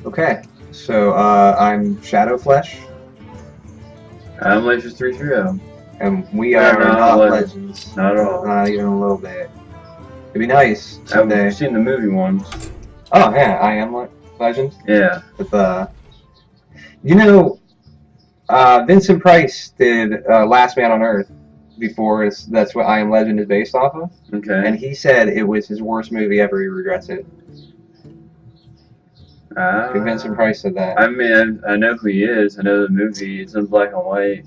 Okay, so I'm ShadowFlesh, I'm Lasers 330. and we We are are not not legends. legends. Not at all. Not even a little bit. It'd be nice I've someday. seen the movie once. Oh yeah, I am legend. Yeah. With you know, Vincent Price did Last Man on Earth before. That's what I Am Legend is based off of, and Okay. he said it was his worst movie ever. He regrets it. Vincent Price said that. I mean, I know who he is. I know the movie. It's in black and white.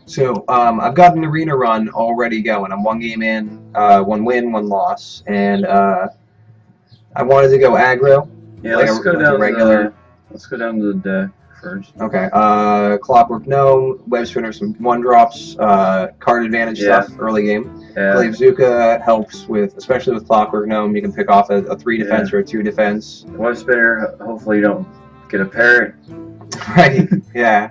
So I've got an arena run already going. I'm one game in, one win, one loss, and I wanted to go aggro, Yeah, like let's go a down regular. the. Let's go down to the deck first. Okay. Clockwork Gnome, Web Spinner, some one drops, card advantage Yeah. stuff early game. Yeah. Glaive Zuka helps with, especially with Clockwork Gnome. You can pick off a 3 defense or a 2 defense. Web spinner. Hopefully you don't get a parrot. Right. Yeah.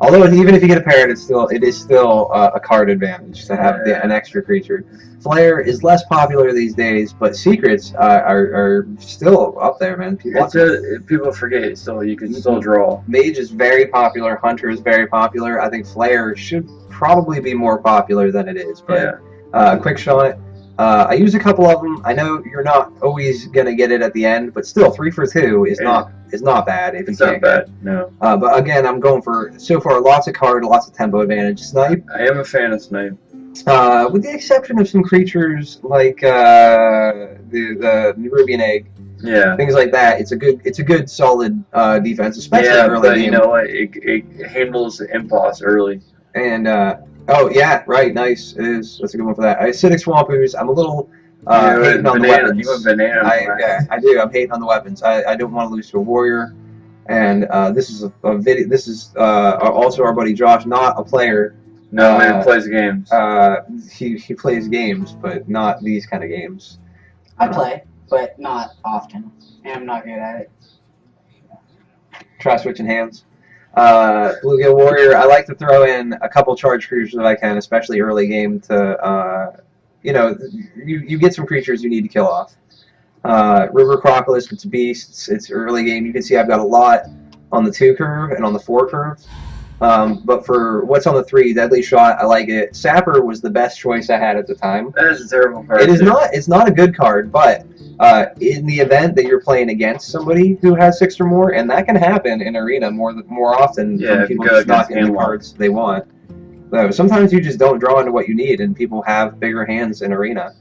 Although even if you get a parrot, it is still a card advantage to have an extra creature. Flare is less popular these days, but secrets are still up there, man. People forget. So you can still draw. Mage is very popular. Hunter is very popular. I think Flare should probably be more popular than it is. But quick shot. I use a couple of them. I know you're not always gonna get it at the end, but still 3 for 2 is not bad if you can't get it. No. But again, I'm going for so far lots of card, lots of tempo advantage. Snipe. I am a fan of Snipe. With the exception of some creatures like the Nerubian Egg. Yeah. Things like that. It's a good solid defense, especially early game. You know what? It handles the impulse early. And oh yeah, right, nice. It is. That's a good one for that. Acidic Swampers. I'm a little hating on the weapons. You have banana. I do. I'm hating on the weapons. I don't want to lose to a warrior. And this is a video. This is also our buddy Josh, not a player. No, he plays games. He plays games, but not these kind of games. I play, but not often, and I'm not good at it. Try switching hands. Bluegill Warrior, I like to throw in a couple charge creatures if I can, especially early game to, you get some creatures you need to kill off. River Crocodile, it's beasts, it's early game. You can see I've got a lot on the 2 curve and on the 4 curve. But for what's on the 3, Deadly Shot, I like it. Sapper was the best choice I had at the time. That is a terrible card. It is not. It's not a good card, but in the event that you're playing against somebody who has 6 or more, and that can happen in Arena more often from people just not getting the cards they want. So sometimes you just don't draw into what you need, and people have bigger hands in Arena.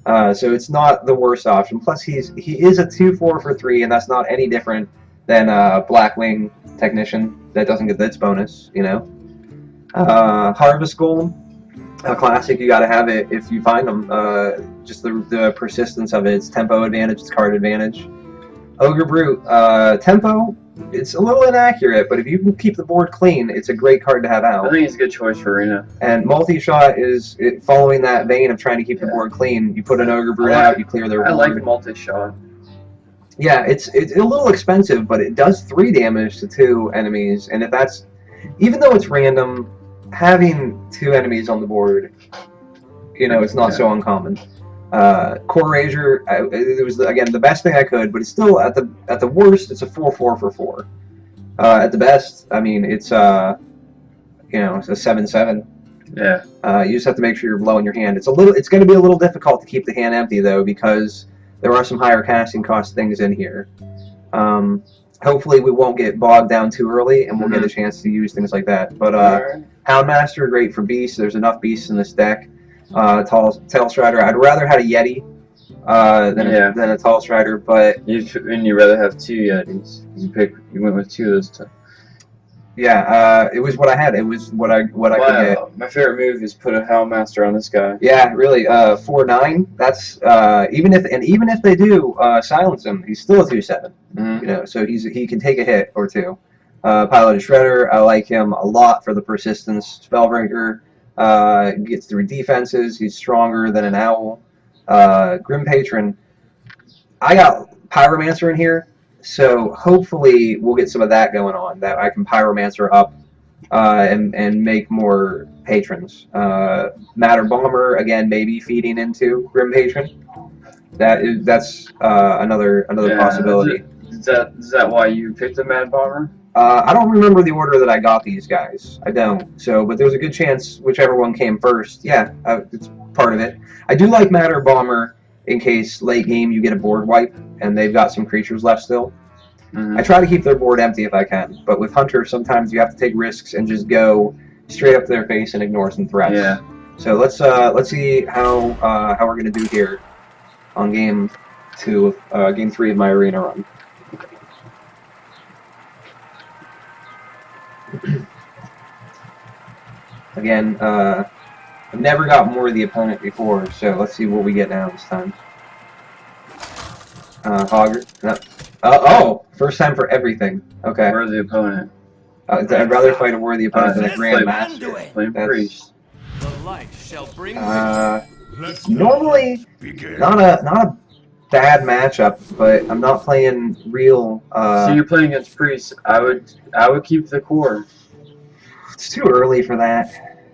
So it's not the worst option. Plus, he is a 2/4 for 3, and that's not any different than Blackwing Technician that doesn't get this bonus. Harvest Golem. A classic, you got to have it if you find them. Just the persistence of it. It's tempo advantage, it's card advantage. Ogre Brute, tempo, it's a little inaccurate, but if you can keep the board clean, it's a great card to have out. I think it's a good choice for Arena. And multi-shot is following that vein of trying to keep the board clean. You put an Ogre Brute out, you clear their board. I like multi-shot. Yeah, it's a little expensive, but it does 3 damage to 2 enemies, and if that's, even though it's random, having 2 enemies on the board, it's not so uncommon. Core Razor, it was again the best thing I could, but it's still at the worst, it's a 4/4 for 4. At the best, I mean it's it's a 7/7. Yeah. You just have to make sure you're blowing your hand. It's going to be a little difficult to keep the hand empty though, because there are some higher casting cost things in here. Hopefully we won't get bogged down too early, and we'll get a chance to use things like that. But Houndmaster, great for beasts. There's enough beasts in this deck. Tail Strider, I'd rather have a Yeti than a Tall Strider, but you'd rather have 2 Yetis. You went with 2 this time. Yeah, it was what I had. It was what I could get. My favorite move is put a Houndmaster on this guy. Yeah, really. 4/9. That's even if they do silence him, he's still a 2/7. Mm-hmm. So he can take a hit or 2. Piloted Shredder, I like him a lot for the persistence. Spellbreaker gets through defenses. He's stronger than an owl. Grim Patron. I got Pyromancer in here. So hopefully we'll get some of that going on, that I can Pyromancer up and make more patrons. Matter Bomber, again, maybe feeding into Grim Patron. That's another possibility. Is that why you picked the Mad Bomber? I don't remember the order that I got these guys. I don't. So, but there's a good chance whichever one came first. Yeah, it's part of it. I do like Matter Bomber in case late game you get a board wipe and they've got some creatures left still. Mm-hmm. I try to keep their board empty if I can, but with Hunter, sometimes you have to take risks and just go straight up to their face and ignore some threats. Yeah. So let's see how we're gonna do here on game 3 of my arena run. Again, I've never got more of the opponent before, so let's see what we get now this time. Hogger. No. Oh! First time for everything. Okay. Where's the opponent? I'd rather fight a worthy opponent than a Flame Grandmaster. Flame Priest. The light shall bring Normally, not a bad matchup, but I'm not playing real. So you're playing against Priest. I would keep the core. It's too early for that.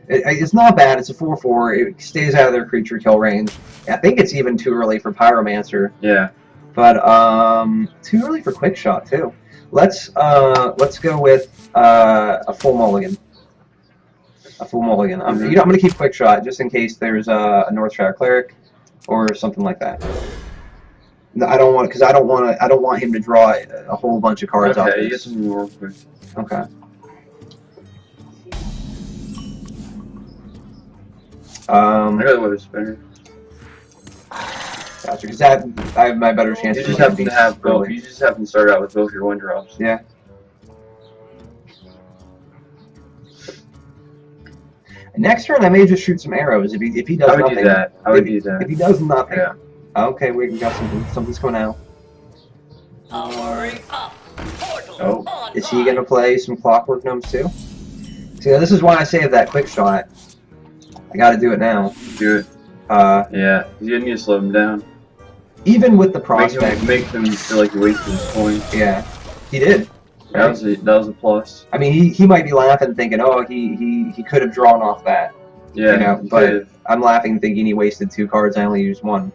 It's not bad. It's a 4/4. It stays out of their creature kill range. I think it's even too early for Pyromancer. Yeah. But too early for Quick Shot too. Let's go with a full mulligan. A full mulligan. I'm gonna keep Quick Shot just in case there's a Northshire Cleric or something like that. I don't want him to draw a whole bunch of cards off Okay, you get this. some more quick. Okay. I got the Weather Spinner. Gotcha, because I have my better chance. You of just winning happen to these have both. early. You just happen to start out with both your 1-drops. Yeah. Next turn, I may just shoot some arrows if he does I would nothing. do that. I would do If that. he does nothing. Yeah. Okay, wait, we got something's coming out. powering up. Portal Oh. online. Is he gonna play some Clockwork Gnomes too? See, now this is why I saved that Quick Shot. I gotta do it now. Do it. Yeah. You need to slow him down. Even with the prospect. Make him feel like he wasted his points. Yeah, he did. That was a plus. I mean, he might be laughing, thinking, "Oh, he could have drawn off that." Yeah. You know, he but could've. I'm laughing, thinking he wasted 2 cards. I only used 1.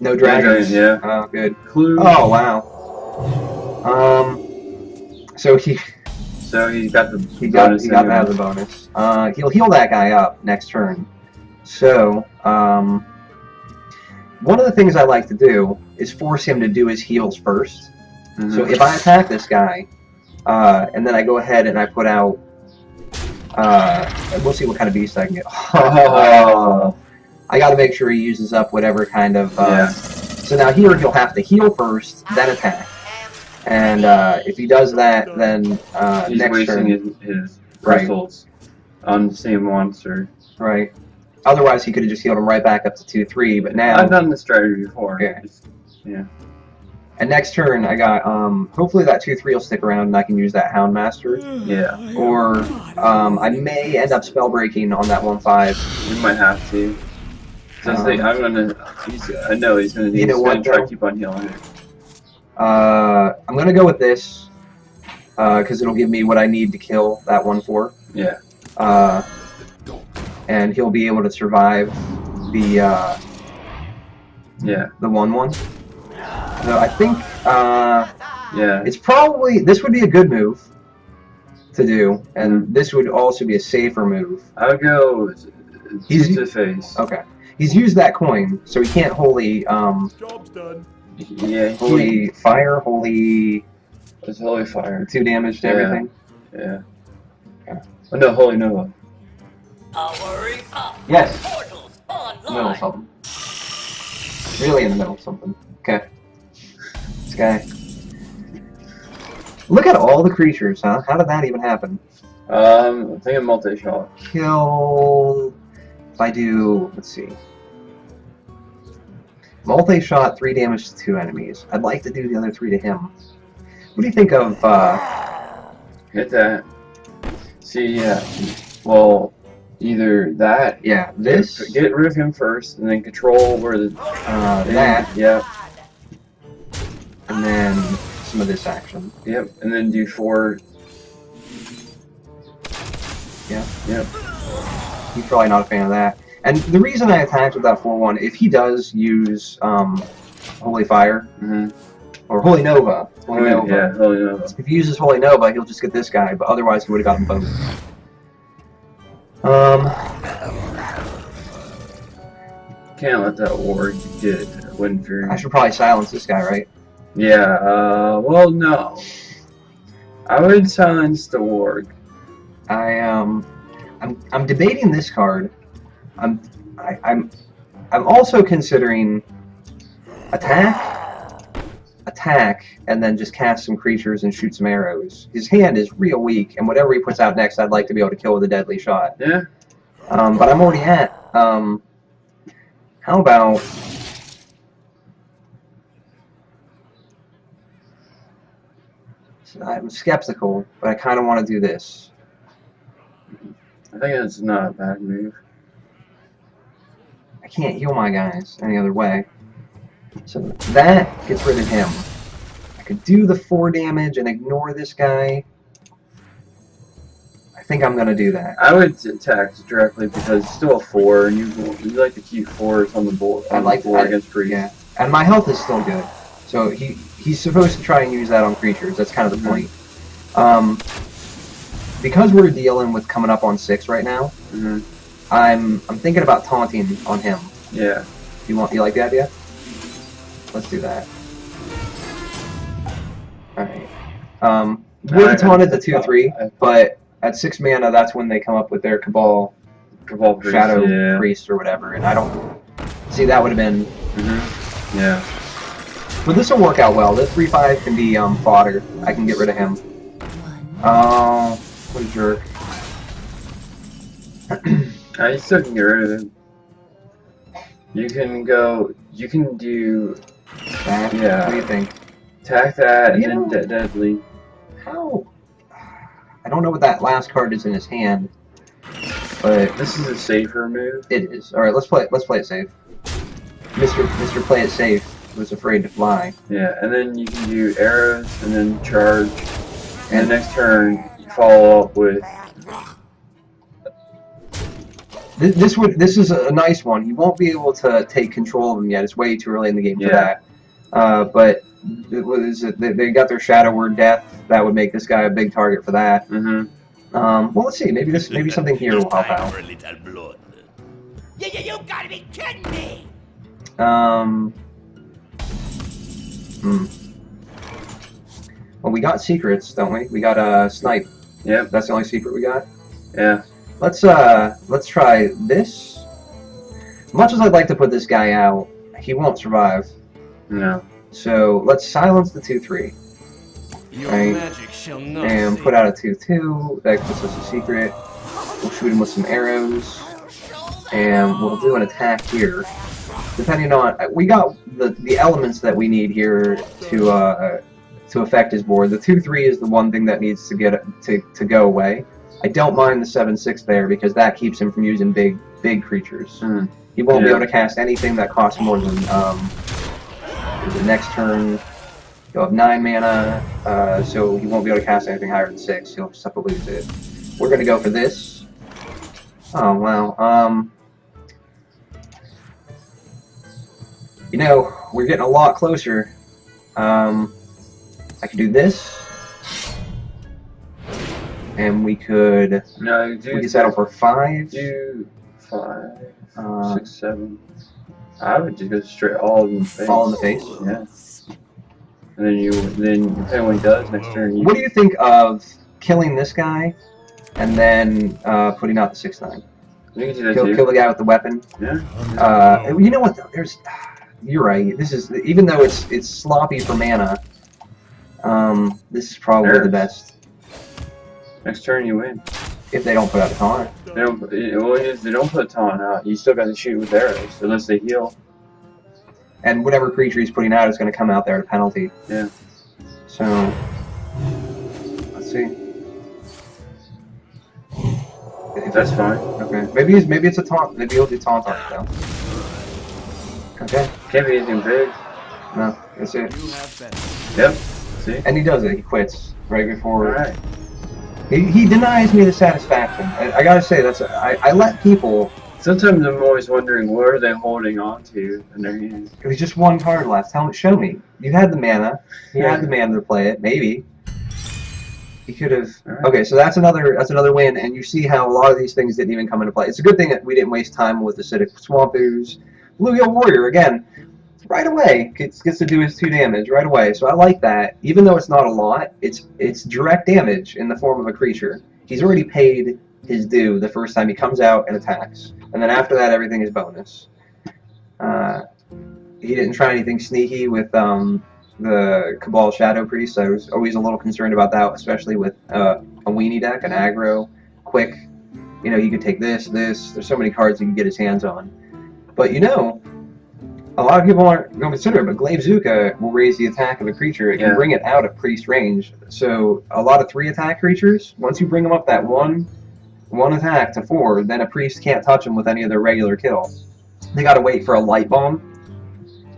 No dragons. Yeah. Oh, good. Clue. Oh, wow. So he got the got bonus to have the bonus. He'll heal that guy up next turn. So one of the things I like to do is force him to do his heals first. Mhm. So if I attack this guy, and then I go ahead and I put out, we'll see what kind of beast I can get. Oh. I got to make sure he uses up whatever kind of. Yeah. So now here he'll have to heal first, then attack. And if he does that, then He's next wasting turn, his Right. crystals on the same monster. right? Otherwise, he could have just healed him right back up to 2/3. But now, I've done this strategy before. Yeah. Yeah. and next turn I got. Hopefully that 2/3 will stick around, and I can use that Houndmaster. Yeah. Or I may end up spell breaking on that 1/5. You might have to. So I know he's gonna. You know he's what, gonna try though? to keep on healing it. I'm gonna go with this because it'll give me what I need to kill that 1/4. Yeah. And he'll be able to survive the Yeah. 1/1. So I think Yeah. it's probably this would be a good move to do, and this would also be a safer move. I would go He's- to the face. Okay, he's used that coin, so he can't holy Job's done. Yeah. holy fire, holy It's holy fire. 2 damage to Yeah. everything. Yeah. Okay. Oh no, holy Nova. Powering up. Yes, Portals middle online. of something. Really in the middle of something. Okay. This guy. Look at all the creatures, huh? How did that even happen? I'm thinking multi-shot. Kill. If I do, let's see. Multi-shot, 3 damage to 2 enemies. I'd like to do the other 3 to him. What do you think of, Hit that. See, yeah. Well, either that. yeah, this, Get rid of him first, and then control where the. that, Yep. and then some of this action. Yep. And then do 4. Yeah. Yep. He's probably not a fan of that. And the reason I attacked with that 4/1, if he does use Holy Fire. Mm-hmm. Or Holy Nova. Holy Nova. Yeah, Holy Nova. If he uses Holy Nova, he'll just get this guy, but otherwise he would have gotten both. Can't let that warg get Wind Fury. I should probably silence this guy, right? Yeah, well, no. I would silence the warg. I'm debating this card. I'm also considering attack, and then just cast some creatures and shoot some arrows. His hand is real weak, and whatever he puts out next, I'd like to be able to kill with a deadly shot. Yeah. But I'm already at. How about? I'm skeptical, but I kind of want to do this. I think it's not a bad move. I can't heal my guys any other way. So that gets rid of him. I could do the 4 damage and ignore this guy. I think I'm going to do that. I would attack directly because it's still a 4, and you like to keep 4s on the board. I like that against Priest. Yeah, and my health is still good. So he's supposed to try and use that on creatures. That's kind of the point. Because we're dealing with coming up on 6 right now, I'm thinking about taunting on him. Yeah. You like the idea? Let's do that. Alright. Would have taunted the 2/3, but at 6 mana, that's when they come up with their Cabal Priest, Shadow Priest or whatever, and I don't see that would have been. Yeah. But this will work out well. This 3/5 can be fodder. I can get rid of him. Oh, what a jerk! You still can get rid of him. You can go. You can do. That. Yeah. What do you think? Attack that and You know- then deadly. How? I don't know what that last card is in his hand, but This is a safer move. it is. All right, let's play it safe. Mr. Play It Safe was afraid to fly. Yeah, and then you can do arrows and then charge. And the next turn, you follow up with. This is a nice one. He won't be able to take control of him yet. It's way too early in the game for that. But they got their Shadow Word Death. That would make this guy a big target for that. Well, let's see. Maybe something here will help out. You gotta be kidding me! Well, we got secrets, don't we? We got snipe. Yep. That's the only secret we got. Yeah. Let's try this. Much as I'd like to put this guy out, he won't survive. No. So let's silence the 2/3 Your Right. magic shall not and save put out a 2/2. That gives us a secret. We'll shoot him with some arrows, and we'll do an attack here. Depending on, we got the elements that we need here to affect his board. The 2/3 is the one thing that needs to get to go away. I don't mind the 7/6 there because that keeps him from using big creatures. He won't be able to cast anything that costs more than the next turn. He'll have 9 mana, so he won't be able to cast anything higher than 6. He'll just have to lose it. We're gonna go for this. Oh wow. You know, we're getting a lot closer. I could do this. And we could settle for 5. Do 5, Uh, 6, 7. I would just go straight all in the face. All in the face. Yeah. And then depending on what he does next turn. What do you think of killing this guy and then putting out the 6/9? You can do that Kill the guy with the weapon. Yeah. You know what? You're right. This is, even though it's sloppy for mana. This is probably the best. Next turn you win. If they don't put out a taunt. They don't put a taunt out. You still got to shoot with arrows unless they heal. And whatever creature he's putting out is going to come out there at a penalty. Yeah. So, let's see. That's fine. Okay. Maybe it's a taunt. Maybe he'll do taunt on it though. Okay. Can't be anything big. No, that's it. You have better. Yep. See? And he does it. He quits right before. Alright. He denies me the satisfaction. I gotta say, I let people Sometimes I'm always wondering what are they holding on to in their hands. It was just one card left. Show me. You had the mana. You had the mana to play it. Maybe. You could have. Alright. Okay, so that's another win, and you see how a lot of these things didn't even come into play. It's a good thing that we didn't waste time with Acidic Swamp Ooze. Bluegill Warrior again, right away gets to do his 2 damage right away. So I like that. Even though it's not a lot, it's direct damage in the form of a creature. He's already paid his due the first time he comes out and attacks, and then after that everything is bonus. He didn't try anything sneaky with the Cabal Shadow Priest. I was always a little concerned about that, especially with a weenie deck, an aggro, quick. You know, you could take this. There's so many cards he can get his hands on. But you know, a lot of people aren't going to consider it, but Glaive Zuka will raise the attack of a creature. It can bring it out at priest range. So a lot of 3-attack creatures, once you bring them up that one attack to 4, then a priest can't touch them with any of their regular kill. They got to wait for a light bomb.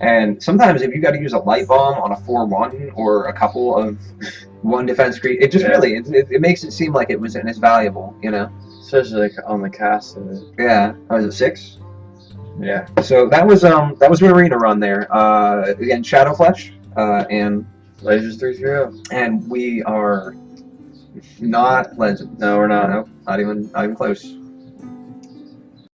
And sometimes if you got to use a light bomb on a 4/1 or a couple of 1 defense creatures, it just really it makes it seem like it wasn't as valuable, you know. Especially like on the cast of it. Yeah, was it 6? Yeah. So that was an arena run there. Again, ShadowFlesh, and Lasers 330. and we are not legends. No, we're not. Nope, not even close.